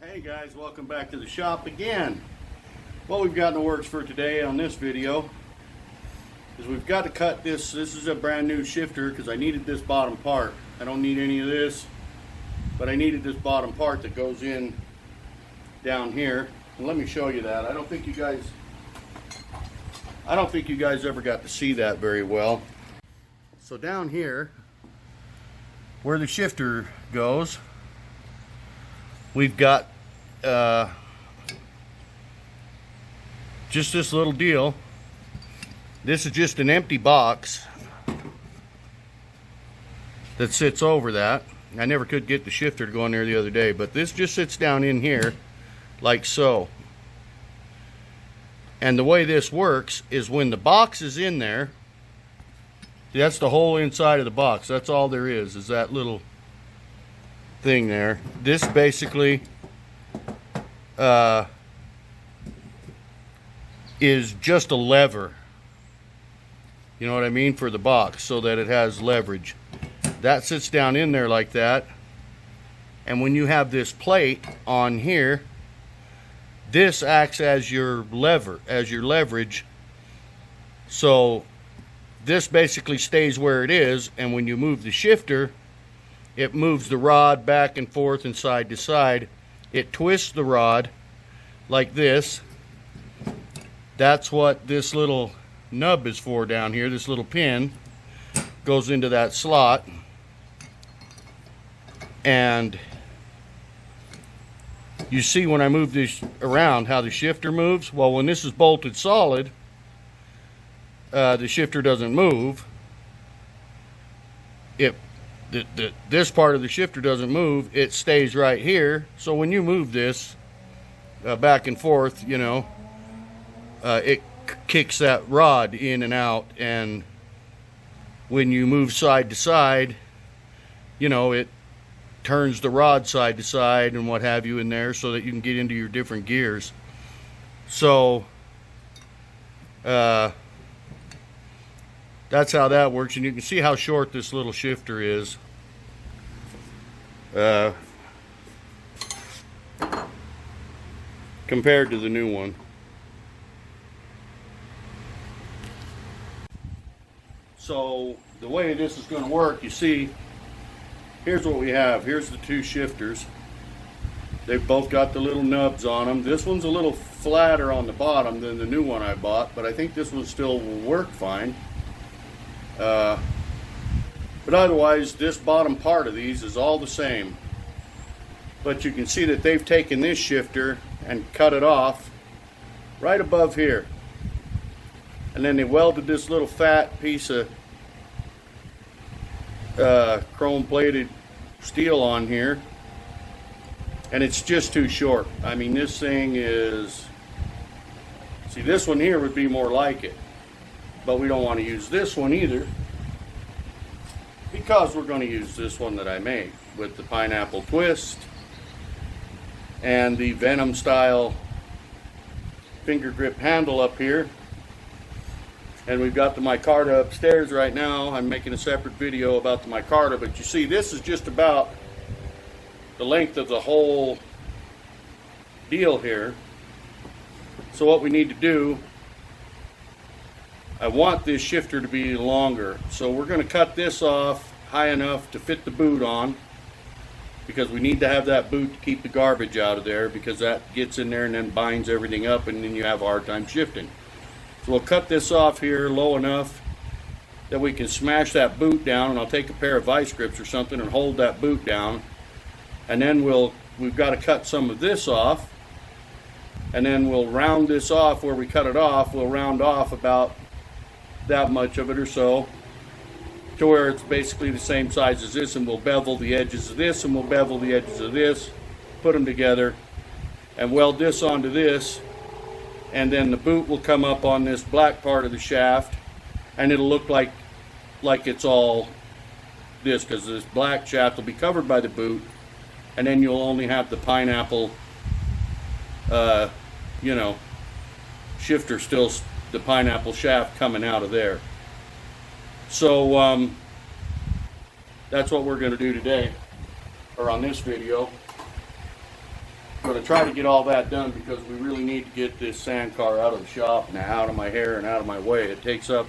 Hey guys, welcome back to the shop again. What we've got in the works for today on this video is we've got to cut this. This is a brand new shifter because I needed this bottom part. I don't need any of this, but I needed this bottom part that goes in down here. And let me show you that. I don't think you guys ever got to see that very well. So down here where the shifter goes, we've got just this little deal. This is just an empty box that sits over that. I never could get the shifter to go in there the other day, but this just sits down in here like so. And the way this works is when the box is in there, that's the whole inside of the box. That's all there is that little thing there. This basically is just a lever, you know what I mean, for the box, so that it has leverage. That sits down in there like that, and when you have this plate on here, this acts as your leverage. So this basically stays where it is, and when you move the shifter, it moves the rod back and forth and side to side. It twists the rod like this. That's what this little nub is for down here. This little pin goes into that slot, and you see when I move this around how the shifter moves. Well, when this is bolted solid, the shifter doesn't move. This part of the shifter doesn't move. It stays right here. So when you move this back and forth, you know, it kicks that rod in and out, and when you move side to side, you know, it turns the rod side to side and what have you in there, so that you can get into your different gears. So that's how that works, and you can see how short this little shifter is. Compared to the new one. So the way this is going to work, you see, here's what we have. Here's the two shifters. They've both got the little nubs on them. This one's a little flatter on the bottom than the new one I bought, but I think this one still will work fine. But otherwise, this bottom part of these is all the same. But you can see that they've taken this shifter and cut it off right above here. And then they welded this little fat piece of chrome plated steel on here. And it's just too short. I mean, this thing is... See, this one here would be more like it. But we don't want to use this one either, because we're going to use this one that I made with the pineapple twist and the Venom style finger grip handle up here. And we've got the micarta upstairs right now. I'm making a separate video about the micarta, but you see, this is just about the length of the whole deal here. So what we need to do, I want this shifter to be longer, so we're going to cut this off high enough to fit the boot on, because we need to have that boot to keep the garbage out of there, because that gets in there and then binds everything up, and then you have a hard time shifting. So we'll cut this off here low enough that we can smash that boot down, and I'll take a pair of vice grips or something and hold that boot down, and then we've got to cut some of this off, and then we'll round this off. Where we cut it off, we'll round off about that much of it or so, to where it's basically the same size as this, and we'll bevel the edges of this, and we'll bevel the edges of this, put them together, and weld this onto this, and then the boot will come up on this black part of the shaft, and it'll look like it's all this, because this black shaft will be covered by the boot, and then you'll only have the pineapple you know, shifter still, the pineapple shaft coming out of there. So that's what we're going to do today, or on this video. going to try to get all that done because we really need to get this sand car out of the shop and out of my hair and out of my way. It takes up,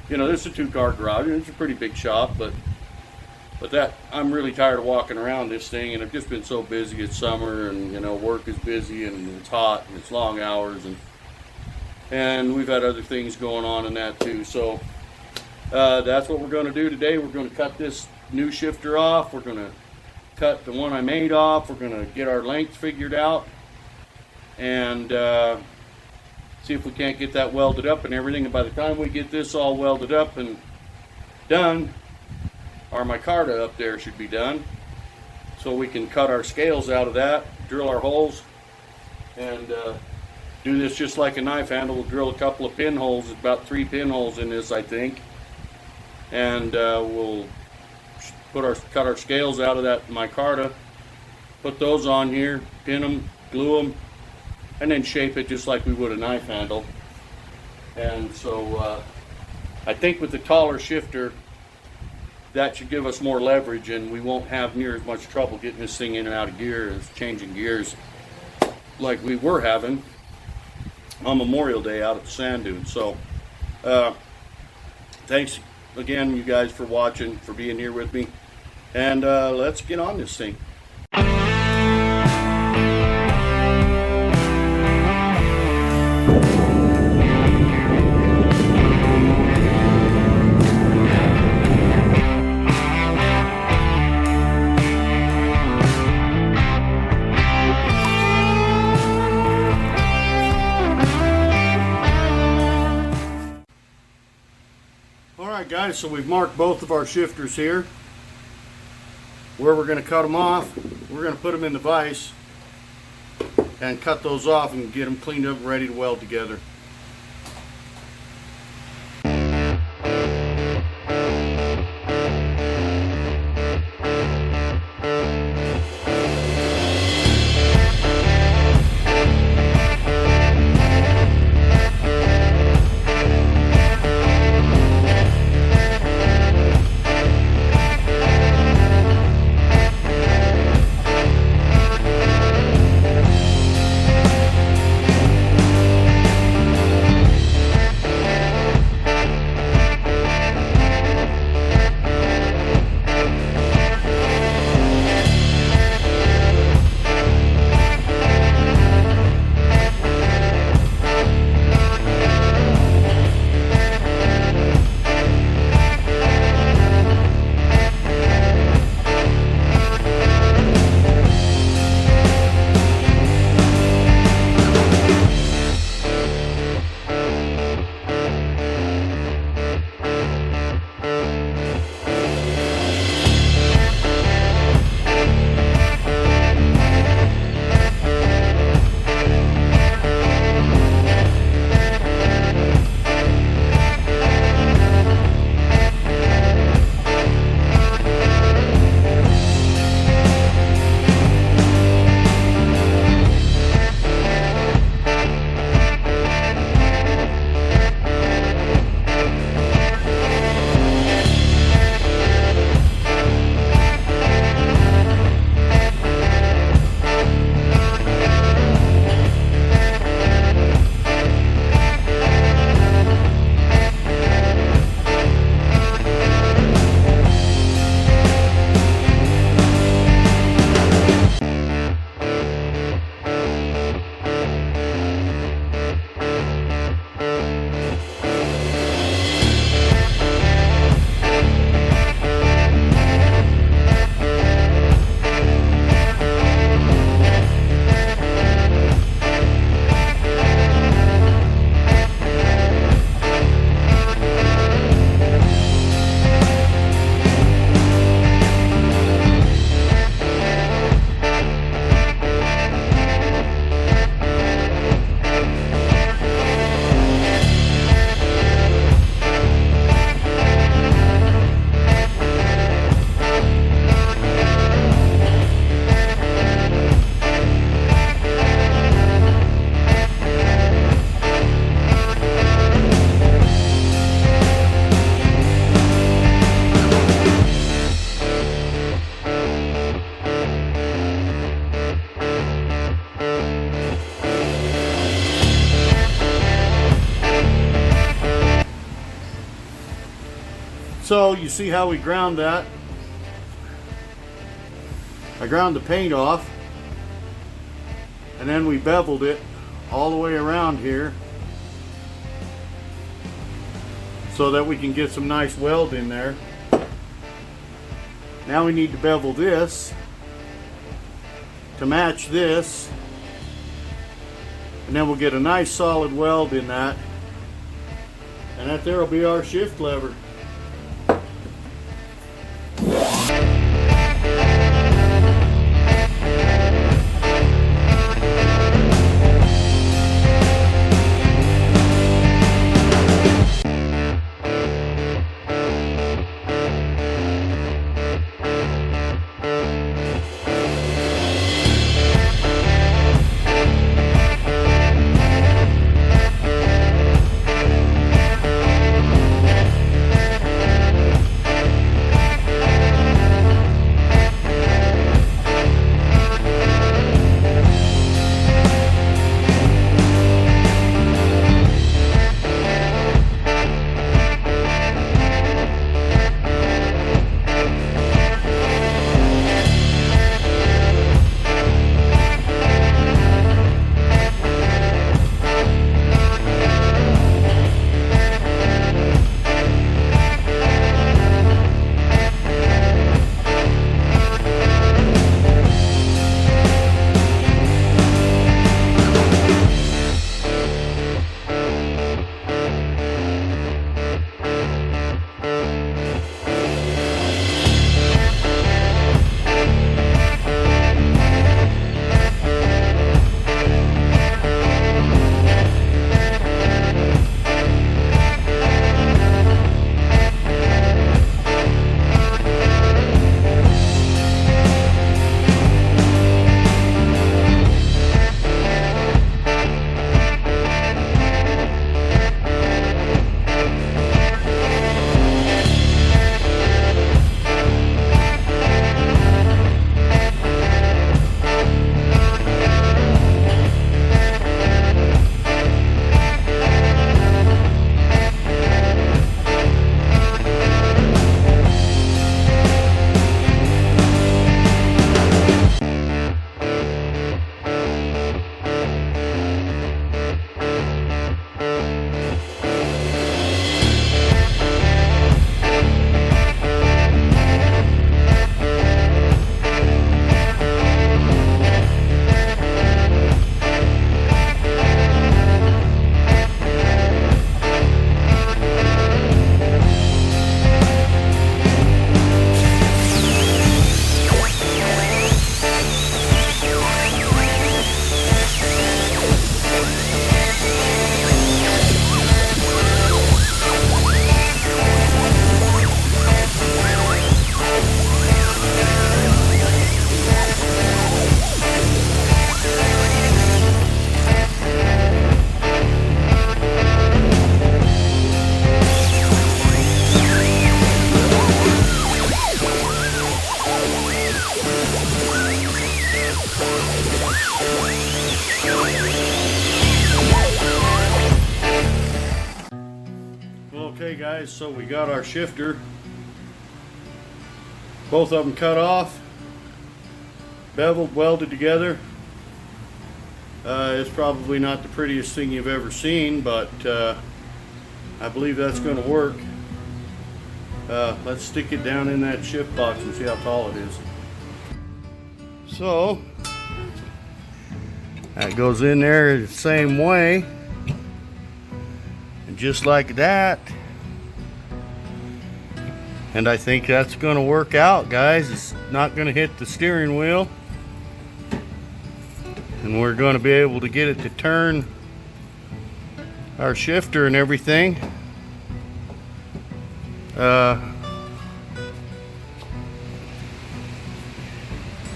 you know, this is a 2-car garage and it's a pretty big shop, but that I'm really tired of walking around this thing, and I've just been so busy. It's summer, and you know, work is busy, and it's hot, and it's long hours, and we've had other things going on in that too. So that's what we're going to do today. We're going to cut this new shifter off. We're going to cut the one I made off. We're going to get our length figured out, and see if we can't get that welded up and everything. And by the time we get this all welded up and done, our micarta up there should be done, so we can cut our scales out of that, drill our holes, and do this just like a knife handle. We'll drill a couple of pinholes, about 3 pinholes in this, I think, and we'll cut our scales out of that micarta, put those on here, pin them, glue them, and then shape it just like we would a knife handle. And so I think with the taller shifter, that should give us more leverage, and we won't have near as much trouble getting this thing in and out of gear as changing gears like we were having on Memorial Day out at the sand dune. So thanks again, you guys, for watching, for being here with me, and let's get on this thing. Alright guys, so we've marked both of our shifters here where we're going to cut them off. We're going to put them in the vise and cut those off and get them cleaned up and ready to weld together. So you see how we ground that? I ground the paint off, and then we beveled it all the way around here so that we can get some nice weld in there. Now we need to bevel this to match this, and then we'll get a nice solid weld in that, and that there will be our shift lever. Okay guys, so we got our shifter, both of them cut off, beveled, welded together. It's probably not the prettiest thing you've ever seen, but I believe that's going to work. Let's stick it down in that shift box and see how tall it is. So that goes in there the same way, and just like that. And I think that's going to work out, guys. It's not going to hit the steering wheel, and we're going to be able to get it to turn our shifter and everything.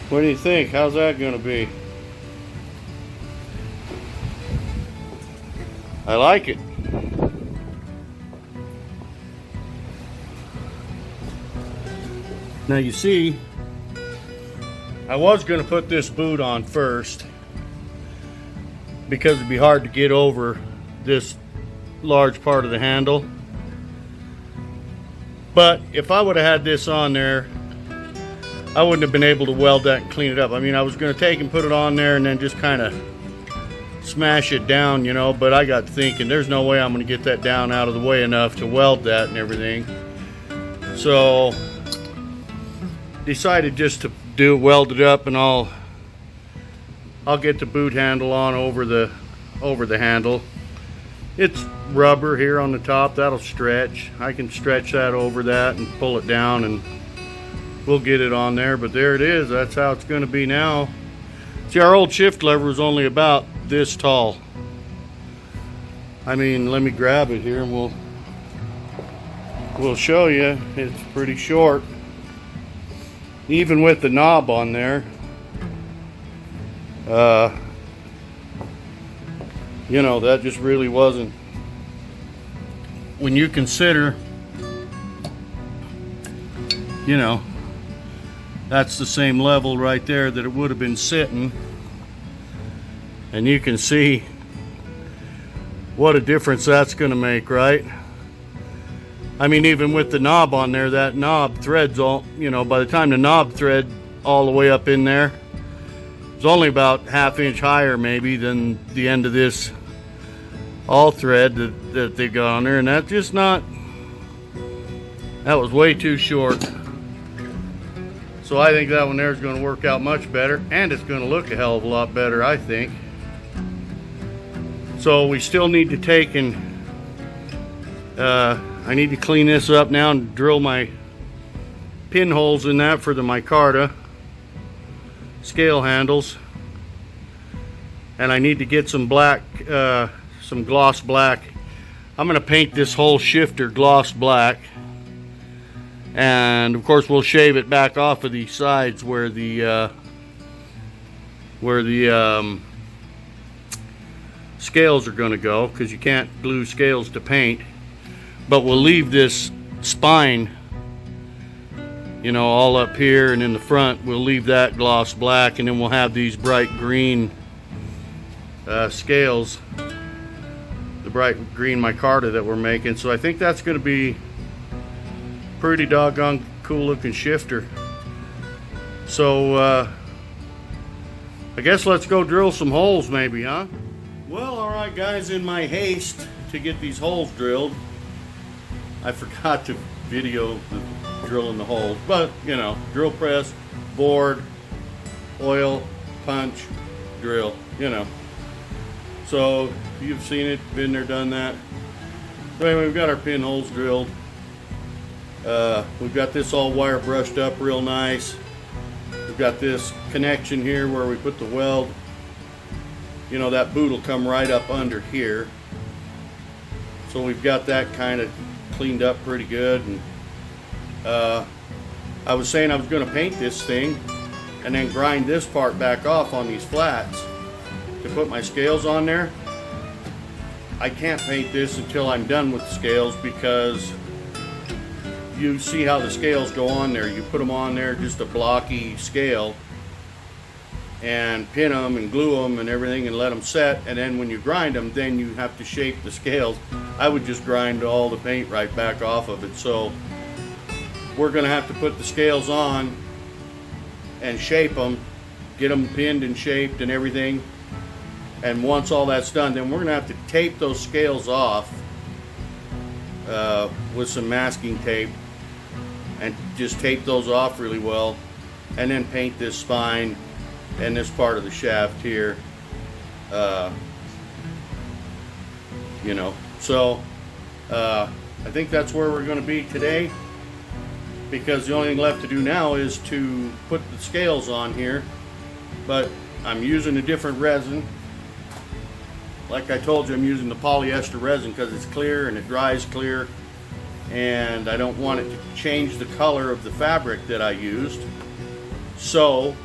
What do you think? How's that going to be? I like it. Now you see, I was going to put this boot on first because it'd be hard to get over this large part of the handle. But if I would have had this on there, I wouldn't have been able to weld that and clean it up. I mean, I was going to take and put it on there and then just kind of smash it down, you know, but I got thinking there's no way I'm going to get that down out of the way enough to weld that and everything. So decided just to weld it up, and I'll get the boot handle on over the handle. It's rubber here on the top, that'll stretch. I can stretch that over that and pull it down, and we'll get it on there. But there it is, that's how it's going to be now. See, our old shift lever was only about this tall. I mean, let me grab it here and we'll show you. It's pretty short, even with the knob on there. You know, that just really wasn't, when you consider, you know, that's the same level right there that it would have been sitting, and you can see what a difference that's going to make, right? I mean, even with the knob on there, that knob threads all, you know, by the time the knob thread all the way up in there, it's only about ½ inch higher maybe than the end of this all thread that they got on there, and that's just not, that was way too short. So I think that one there is going to work out much better, and it's going to look a hell of a lot better, I think. So we still need to take and I need to clean this up now and drill my pinholes in that for the micarta scale handles, and I need to get some black, some gloss black. I'm going to paint this whole shifter gloss black, and of course we'll shave it back off of the sides where the scales are going to go, because you can't glue scales to paint. But we'll leave this spine, you know, all up here, and in the front we'll leave that gloss black, and then we'll have these bright green scales, the bright green micarta that we're making. So I think that's going to be pretty doggone cool looking shifter. So I guess let's go drill some holes maybe, huh? Well, alright guys, in my haste to get these holes drilled, I forgot to video the drilling the holes, but you know, drill press, board, oil, punch, drill, you know. So you've seen it, been there, done that. So anyway, we've got our pinholes drilled. We've got this all wire brushed up real nice. We've got this connection here where we put the weld. You know, that boot will come right up under here. So we've got that kind of cleaned up pretty good. And I was saying I was going to paint this thing and then grind this part back off on these flats to put my scales on there. I can't paint this until I'm done with the scales, because you see how the scales go on there. You put them on there, just a blocky scale, and pin them and glue them and everything and let them set, and then when you grind them, then you have to shape the scales. I would just grind all the paint right back off of it. So we're going to have to put the scales on and shape them, get them pinned and shaped and everything. And once all that's done, then we're going to have to tape those scales off with some masking tape, and just tape those off really well, and then paint this spine and this part of the shaft here, you know. So I think that's where we're going to be today, because the only thing left to do now is to put the scales on here. But I'm using a different resin. Like I told you, I'm using the polyester resin because it's clear and it dries clear, and I don't want it to change the color of the fabric that I used. So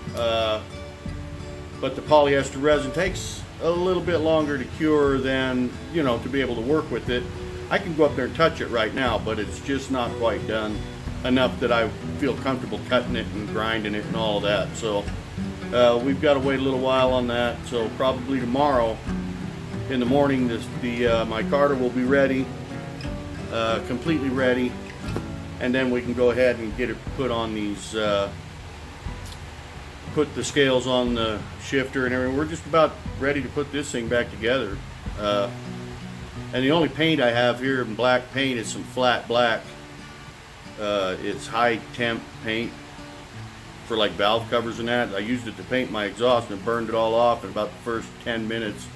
but the polyester resin takes a little bit longer to cure than, you know, to be able to work with it. I can go up there and touch it right now, but it's just not quite done enough that I feel comfortable cutting it and grinding it and all of that. So we've got to wait a little while on that. So probably tomorrow in the morning, my micarta will be ready, completely ready, and then we can go ahead and get it put on these, put the scales on the shifter and everything. We're just about ready to put this thing back together. And the only paint I have here in black paint is some flat black. It's high temp paint for like valve covers and that. I used it to paint my exhaust and it burned it all off in about the first 10 minutes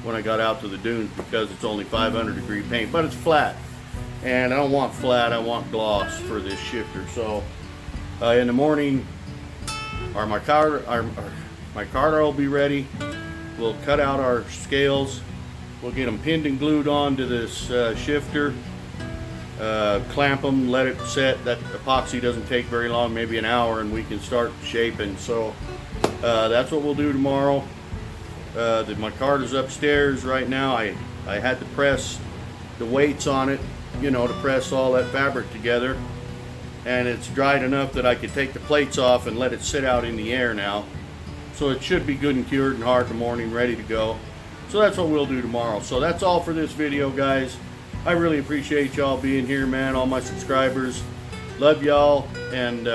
when I got out to the dunes, because it's only 500-degree paint, but it's flat. And I don't want flat, I want gloss for this shifter. So in the morning, my carter will be ready. We'll cut out our scales. We'll get them pinned and glued onto this shifter. Clamp them, let it set. That epoxy doesn't take very long, maybe an hour, and we can start shaping. So that's what we'll do tomorrow. My carter's upstairs right now. I had to press the weights on it, you know, to press all that fabric together, and it's dried enough that I could take the plates off and let it sit out in the air now. So it should be good and cured and hard in the morning, ready to go. So that's what we'll do tomorrow. So that's all for this video, guys. I really appreciate y'all being here, man, all my subscribers. Love y'all, and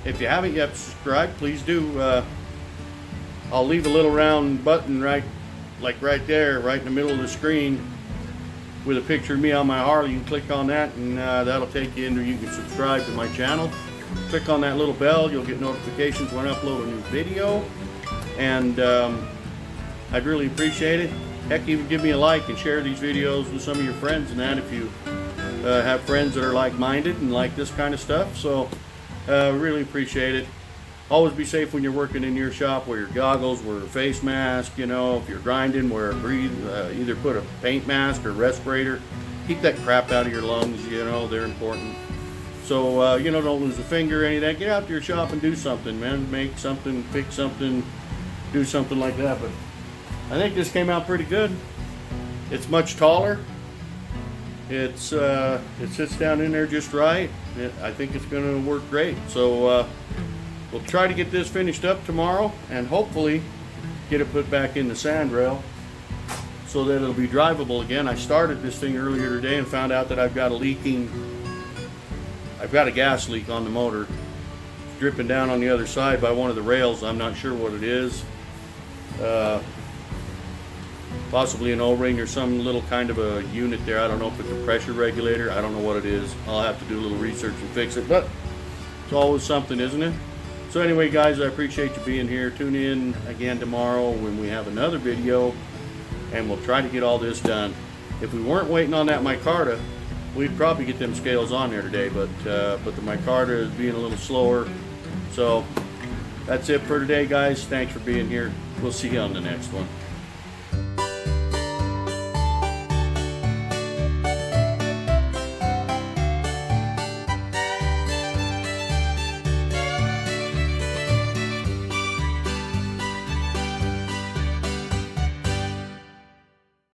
if you haven't yet subscribed, please do. I'll leave a little round button right there, right in the middle of the screen, with a picture of me on my Harley. You can click on that, and that'll take you into, you can subscribe to my channel. Click on that little bell, you'll get notifications when I upload a new video, and I'd really appreciate it. Heck, even give me a like and share these videos with some of your friends and that, if you have friends that are like-minded and like this kind of stuff. So really appreciate it. Always be safe when you're working in your shop. Wear your goggles, wear a face mask, you know. If you're grinding, wear a either put a paint mask or respirator. Keep that crap out of your lungs, you know, they're important. So, you know, don't lose a finger or any of that. Get out to your shop and do something, man. Make something, fix something, do something like that. But I think this came out pretty good. It's much taller. It sits down in there just right. I think it's going to work great. So we'll try to get this finished up tomorrow, and hopefully get it put back in the Sandrail so that it'll be drivable again. I started this thing earlier today and found out that I've got a gas leak on the motor. It's dripping down on the other side by one of the rails. I'm not sure what it is. Possibly an O-ring or some little kind of a unit there. I don't know if it's a pressure regulator. I don't know what it is. I'll have to do a little research and fix it, but it's always something, isn't it? So anyway, guys, I appreciate you being here. Tune in again tomorrow when we have another video, and we'll try to get all this done. If we weren't waiting on that micarta, we'd probably get them scales on there today, but the micarta is being a little slower. So that's it for today, guys. Thanks for being here. We'll see you on the next one.